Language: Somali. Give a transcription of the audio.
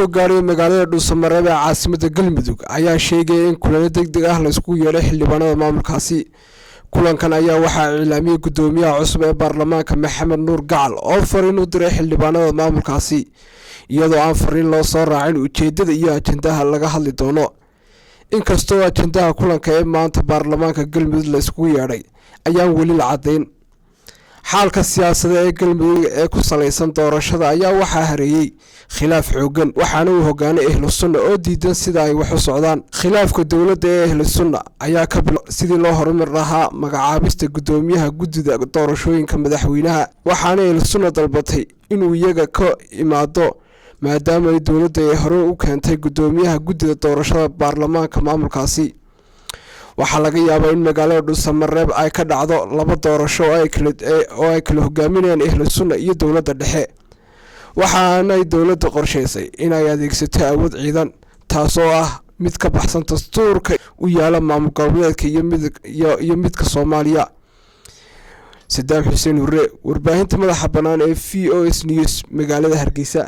soo gaaray magaalada Dhuusamareeb ee caasimadda Galmudug ayaa sheegay in kulan degdeg ah la isku yeelay xildhibaanada maamulkaasi. Kulankan ayaa waxaa cilaamiyay gudoomiyaha cusub ee baarlamaanka Maxamed Nuur Gacal oo fariin u diray xildhibaanada maamulkaasi iyadoo aan fariin loo soo raacin ujeedada iyo ajendaha laga hadli doono. Inkastoo ajendaha kulanka ee maanta baarlamaanka Galmudug la isku yeedhay ayaan weli la cadeyn. xaalka siyaasadeed ee Galmudug ee ku saleysan doorashada ayaa waxaa hareeyay khilaaf xoogan waxaana uu hogaanay Ahlu Sunna oo diidan sida ay wax u socdaan. Khilaafka dawladda ee Ahlu Sunna ayaa ka sidii loo horumar lahaa magacaabista gudoomiyaha guddida doorashooyinka madaxweynaha waxaana Ahlu Sunna dalbatay inuu iyaga ka imaado maadaama ay dawladda ay hore u keentay gudoomiyaha guddida doorashada baarlamaanka maamulkaasi. waxaa laga yaabaa in magaalada Dhuusamareeb ay ka dhacdo laba doorasho oo ay kala hogaaminayaan Ahlu Sunna iyo dawladda dhexe. waxaana ay dawladda qorsheysay in ay adeegsato awood ciidan taasoo ah mid ka baxsan dastuurka u yaala maamul goboleedka iyo midka Soomaaliya. Saddam Xuseen Hurre, warbaahinta madaxa bannaan ee VOS News magaalada Hargeysa.